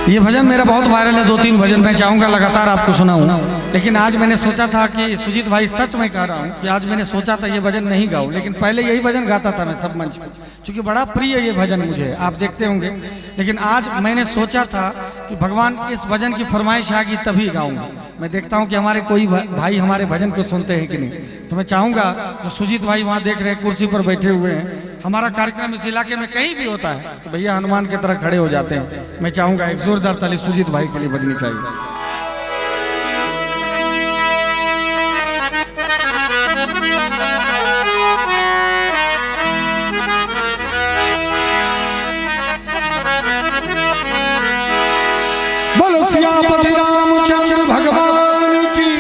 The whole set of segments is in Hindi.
ये भजन मेरा बहुत वायरल है, 2-3 भजन मैं चाहूँगा लगातार आपको सुनाऊँ। लेकिन आज मैंने सोचा था कि सुजीत भाई सच में कह रहा हूँ कि आज मैंने सोचा था ये भजन नहीं गाऊँ, लेकिन पहले यही भजन गाता था मैं सब मंच पर, क्योंकि बड़ा प्रिय ये भजन मुझे, आप देखते होंगे। लेकिन आज मैंने सोचा था कि भगवान इस भजन की फरमाइश आ गई तभी गाऊँगा। मैं देखता हूँ कि हमारे कोई भाई हमारे भजन को सुनते हैं कि नहीं, तो मैं चाहूँगा जो सुजीत भाई वहाँ देख रहे हैं कुर्सी पर बैठे हुए हैं, हमारा कार्यक्रम इस इलाके में कहीं भी होता है तो भैया हनुमान की तरह खड़े हो जाते हैं। मैं चाहूंगा एक जोरदार ताली सुजीत भाई के लिए बजनी चाहिए। बोलो सियापति रामचंद्र भगवान की।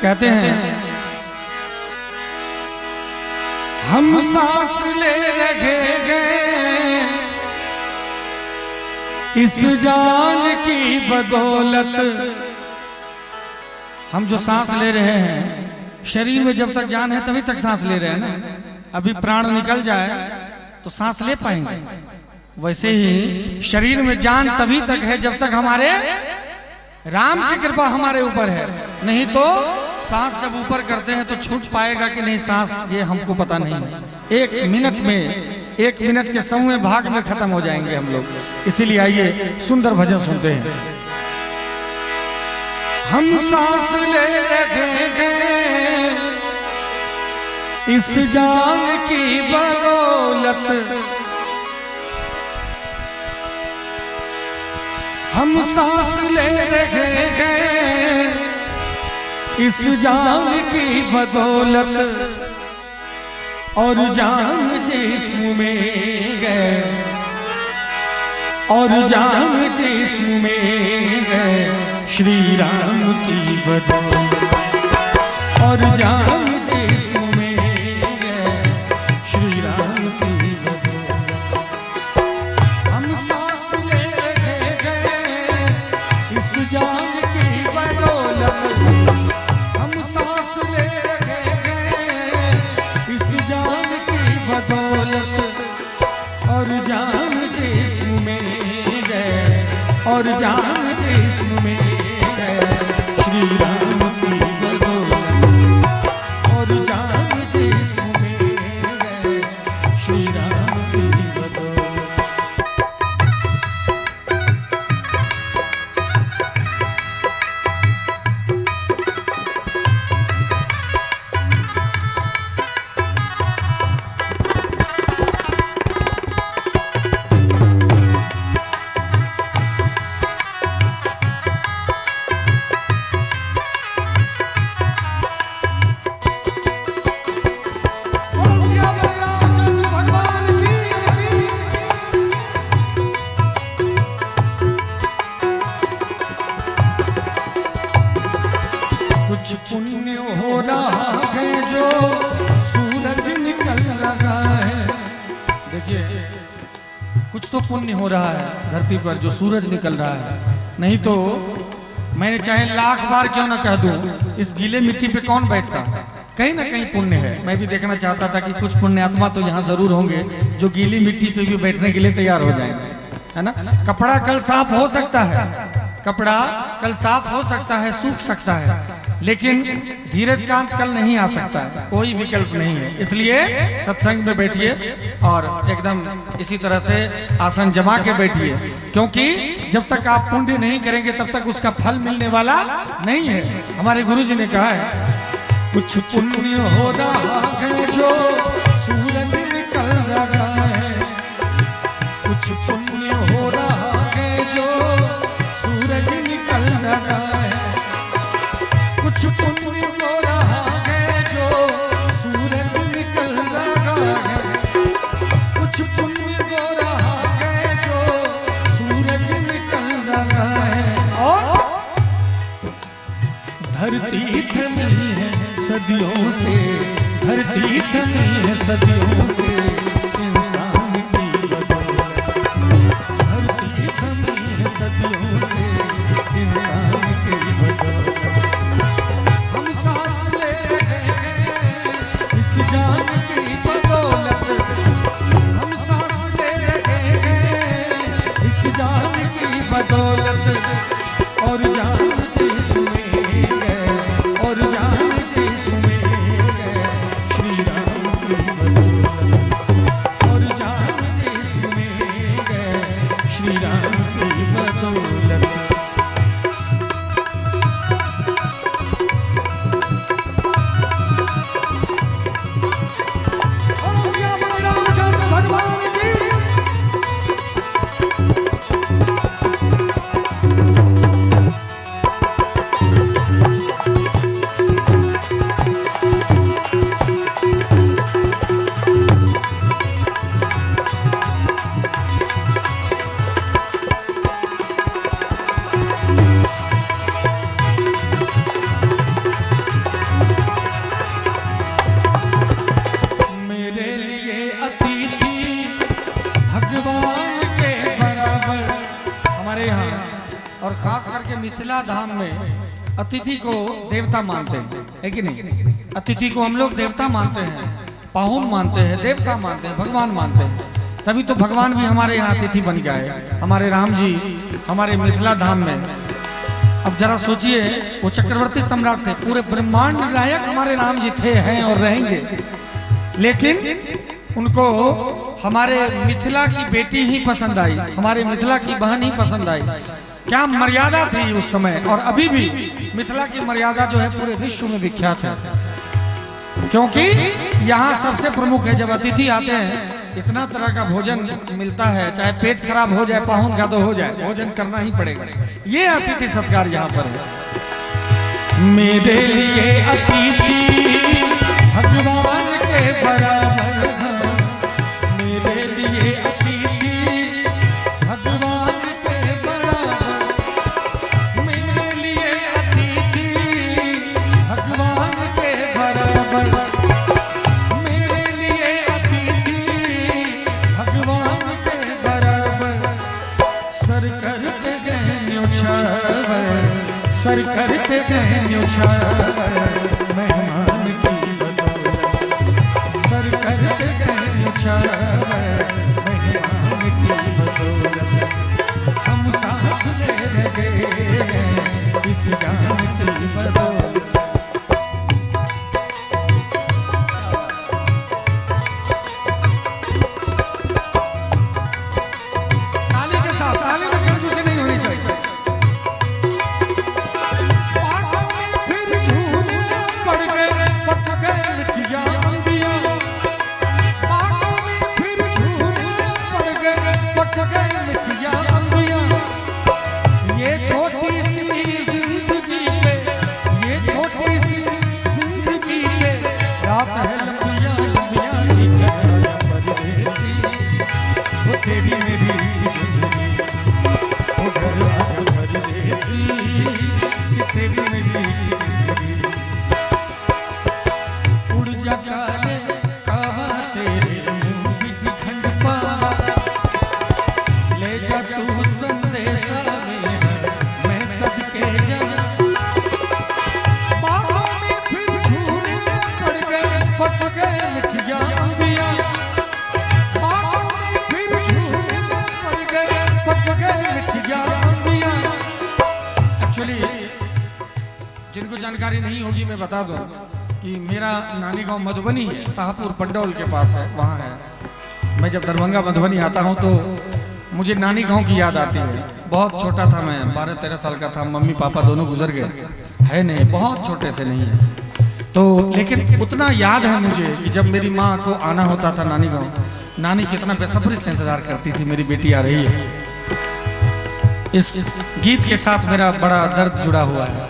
कहते हैं हम सांस ले रहे हैं इस जान की बदौलत। हम जो सांस ले रहे हैं, शरीर में जब तक जान है तभी तक सांस ले रहे हैं ना। अभी प्राण निकल जाए तो सांस ले पाएंगे, वैसे ही शरीर में जान तभी तक है जब तक हमारे राम की कृपा हमारे ऊपर है। नहीं तो सांस जब ऊपर करते हैं तो छूट पाएगा कि नहीं सांस, ये हमको पता नहीं है। 1 मिनट में 1 मिनट के 100वें भाग में खत्म हो जाएंगे हम लोग। इसीलिए आइए सुंदर भजन सुनते हैं। हम सांस ले रहे हैं इस जान की बदौलत, हम सांस ले रहे हैं इस जान की बदौलत, और जान जिस्म में गए, और जान जिस्म में गए श्री राम की बदौलत, और जान जिस्म में गए श्री राम की बदौलत। हम सांस ले रहे हैं इस जान की बदौलत, हम सांस ले रहे हैं इस जान की बदौलत, और जान जिस्म में गए, और जान जिस्म में गए श्री राम की बदौलत, और जान जिस्म में गए श्री राम की बदौलत। कुछ पुण्य हो रहा है जो सूरज निकल रहा है। देखिए कुछ तो पुण्य हो रहा है धरती पर जो सूरज निकल रहा है, नहीं तो मैंने चाहे 1,00,000 बार क्यों ना कह दूं, इस गीले मिट्टी पे कौन बैठता। कहीं ना कहीं पुण्य है। मैं भी देखना चाहता था कि कुछ पुण्य आत्मा तो यहाँ जरूर होंगे जो गीली मिट्टी पे भी बैठने के लिए तैयार हो जाएंगे, है ना। कपड़ा कल साफ हो सकता है, कपड़ा कल साफ हो सकता है, सूख सकता है, लेकिन धीरज कांत कल नहीं आ सकता है, कोई विकल्प नहीं है। इसलिए सत्संग में बैठिए और एकदम इसी तरह से आसन जमा के बैठिए, क्योंकि जब तक आप पुण्य नहीं करेंगे तब तक उसका फल मिलने वाला नहीं है। हमारे गुरुजी ने कहा है कुछ पुण्य हो रहा है जो सूरज निकल रहा है, कुछ पुण्य हो रहा है जो सूरज निकल रहा है, कुछ पुण्य हो रहा है जो सूरज निकल रहा है, कुछ पुण्य हो रहा है जो सूरज निकल रहा है। और धरती थमी है सदियों से, धरती थमी है सदियों से इंसान की बदौलत, धरती थमी है सदियों से इंसान की बदौलत। हम सांस ले रहे हैं इस जान की बदौलत, हम सांस ले रहे हैं इस इस जान की बदौलत और जान जिसमें और जान जिसमें श्री राम की बदौलत और जान जिसमें श्री राम की बदौलत। और खास करके मिथिला धाम में अतिथि को देवता मानते हैं, है कि नहीं? अतिथि को हम लोग देवता मानते हैं, पाहुन मानते हैं, देवता मानते हैं, भगवान मानते हैं। तभी तो भगवान भी हमारे यहाँ अतिथि बन गए, हमारे राम जी हमारे मिथिला धाम में। अब जरा सोचिए, वो चक्रवर्ती सम्राट थे, पूरे ब्रह्मांड नायक हमारे राम जी थे, हैं और रहेंगे, लेकिन उनको हमारे मिथिला की बेटी ही पसंद आई, हमारे मिथिला की बहन ही पसंद आई। क्या मर्यादा थी उस समय, और अभी भी मिथिला की मर्यादा जो है पूरे विश्व में विख्यात है, क्योंकि यहाँ सबसे प्रमुख है, जब अतिथि आते हैं इतना तरह का भोजन मिलता है, चाहे पेट खराब हो जाए, पाहुन का तो हो जाए, भोजन करना ही पड़ेगा। ये अतिथि सत्कार यहाँ पर है। मेरे लिए अतिथि भगवान के बराबर, मेरे लिए अतिथि भगवान के बराबर, मेरे लिए अतिथि भगवान के बराबर, मेरे लिए अतिथि भगवान के बराबर। सर करते गए न्योछावर, सर करते गए न्योछावर, मेहमान की बदौलत, सर करते गए न्योछावर, मेहमान की बदौलत। हम सांस ले लगे इस जान की बदौलत। ताली के साथ, ताली में कंजूसी नहीं होनी चाहिए। पागल में फिर झूले पड़ गए, पक गए मिठिया अंबिया, पागल में फिर झूले पड़ गए, पक गए मिठिया अंबिया। ये छोटी सी जिंदगी पे, ये छोटी सी जिंदगी पे, रात है लंबिया लंबिया, ठीक है परदेसी, वो तेरी मेरी जिंदगी, वो घर आजा परदेसी, कि तेरी मेरी जिंदगी। उड़ जा काले कावा तेरे मुंह बिच खंड पावा, ले जा तू संदेशा मेरा, मैं सदके जा। बाहों में फिर झूले पड़ गए, पक गए मिठिया अंबिया, बाहों में फिर झूले पड़ गए, पक गए मिठिया अंबिया। एक्चुअली जिनको जानकारी नहीं होगी मैं बता दूं कि मेरा नानी गांव मधुबनी है, शाहपुर पंडौल के पास है, वहाँ है। मैं जब दरभंगा मधुबनी आता हूँ तो मुझे नानी गांव की याद आती है। बहुत छोटा था मैं, 12-13 साल का था, मम्मी पापा दोनों गुजर गए, है नहीं, बहुत छोटे से नहीं है तो, लेकिन उतना याद है मुझे कि जब मेरी माँ को आना होता था नानी गांव, नानी कितना बेसब्री से इंतजार करती थी, मेरी बेटी आ रही है। इस गीत के साथ मेरा बड़ा दर्द जुड़ा हुआ है।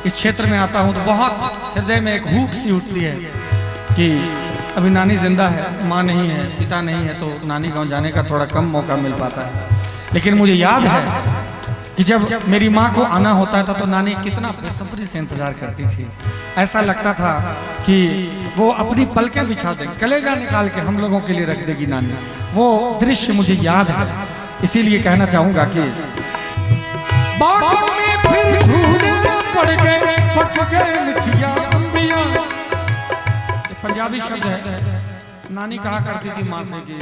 इस क्षेत्र में आता हूँ तो बहुत हृदय में एक हुक सी उठती है कि अभी नानी जिंदा है, माँ नहीं है, पिता नहीं है, तो नानी गांव जाने का थोड़ा कम मौका मिल पाता है। लेकिन मुझे याद है कि जब मेरी माँ को आना होता था तो नानी कितना बेसब्री से इंतजार करती थी। ऐसा लगता था कि वो अपनी पलकें बिछा देगी, कलेजा निकाल के हम लोगों के लिए रख देगी नानी। वो दृश्य मुझे याद है, इसीलिए कहना चाहूंगा कि बागों में फिर झूले पड़ गए, पक गए मिठिया अंबिया। पंजाबी शब्द है, नानी कहा करती थी माँ से कि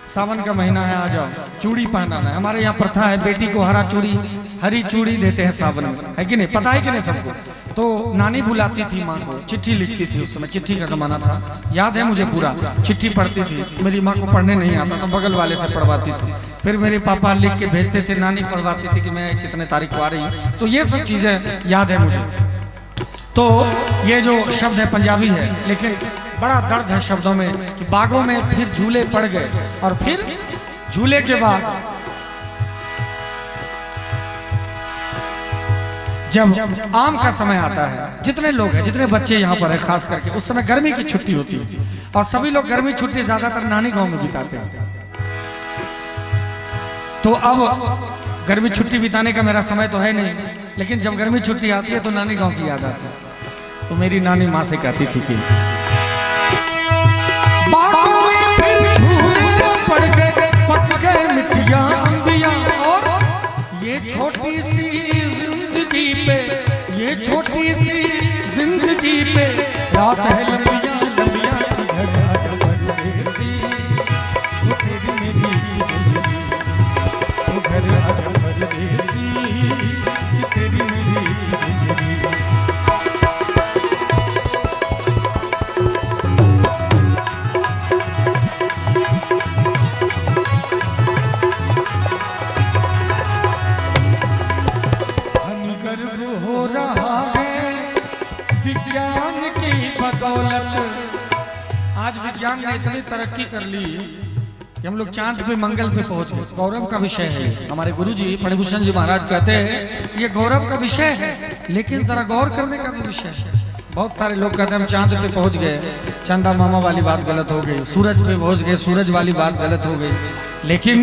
सावन का महीना है, आ जाओ, चूड़ी पहनाना है। हमारे यहाँ प्रथा है, बेटी को हरी चूड़ी देते हैं सावन में, है कि नहीं? पता है कि नहीं सबको? तो नानी बुलाती थी माँ को, चिट्ठी लिखती थी, उस समय चिट्ठी का जमाना था, याद है मुझे पूरा। चिट्ठी पढ़ती थी, मेरी माँ को पढ़ने नहीं आता तो बगल वाले से पढ़वाती थी, फिर मेरे पापा लिख के भेजते थे, नानी पढ़वाती थी कि मैं कितने तारीख को आ रही हूँ। तो ये सब चीजें याद है मुझे। तो ये जो शब्द है पंजाबी है, लेकिन बड़ा दर्द है शब्दों में कि बागों में फिर झूले पड़ गए, और फिर झूले के बाद जब आम का समय आता है, जितने लोग हैं, जितने बच्चे यहाँ पर हैं, खास करके उस समय गर्मी की छुट्टी होती है, और सभी लोग गर्मी छुट्टी ज्यादातर नानी गांव में बिताते हैं। तो अब गर्मी छुट्टी बिताने का मेरा समय तो है नहीं, लेकिन जब गर्मी छुट्टी आती है तो नानी गांव की याद आती है। तो मेरी नानी माँ से कहती थी कि बागों में फिर झूले पड़ गए, पक गए मिट्टियां अंबियां, और ये छोटी सी जिंदगी पे, ये छोटी सी जिंदगी पे रात है लंबियां लंबियां, घर आजा परदेसी, वो तेरी मेरी जिंदगी, वो घर आजा परदेसी, तेरी मेरी जिंदगी। हो रहा है विज्ञान की बदौलत। आज विज्ञान ने इतनी तरक्की कर ली कि हम लोग चांद पे मंगल पे पहुंच गए। गौरव का विषय है। हमारे गुरुजी फणिभूषण जी महाराज कहते हैं ये गौरव का विषय है, लेकिन जरा गौर करने का भी विषय है। बहुत सारे लोग कहते हैं हम चांद पे पहुंच गए, चंदा मामा वाली बात गलत हो गई, सूरज पे पहुंच गए, सूरज वाली बात गलत हो गई। लेकिन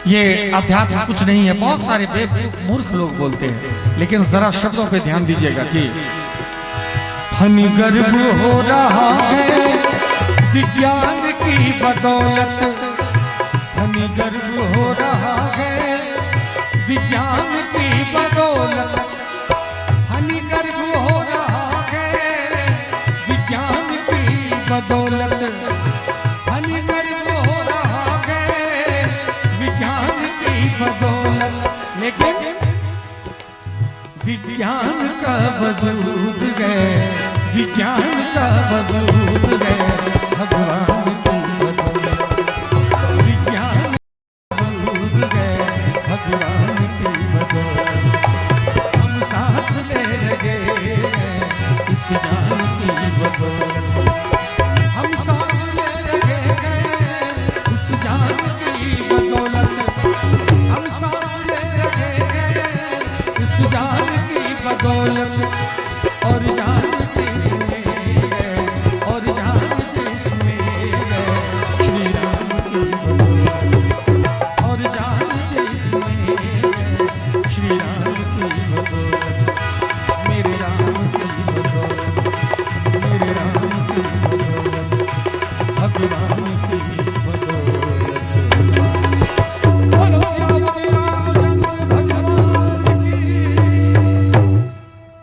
ये अध्यात्म कुछ नहीं है, बहुत सारे बेवकूफ मूर्ख लोग बोलते हैं। लेकिन जरा शब्दों पे ध्यान दीजिएगा कि फनी गर्भ हो रहा है विज्ञान की बदौलत, फनी गर्भ हो रहा है विज्ञान की बदौलत, फनी गर्भ हो रहा है विज्ञान की बदौलत, फनी गर्भ हो रहा है विज्ञान की बदौलत। लेकिन विज्ञान का वजूद है, विज्ञान का वजूद है भगवान की बदौलत, विज्ञान का वजूद है भगवान की बदौलत। हम सांस ले रहे हैं इस जान की बदौलत, हम सांस ले रहे हैं इस जान की बदौलत, हम सांस ले रहे हैं इस जान की बदौलत। और जान जिसमें है, और जान जिसमें है श्री राम की बदौलत, और जान जिसमें है श्री राम की बदौलत, मेरे राम की बदौलत, मेरे राम की बदौलत, भगवान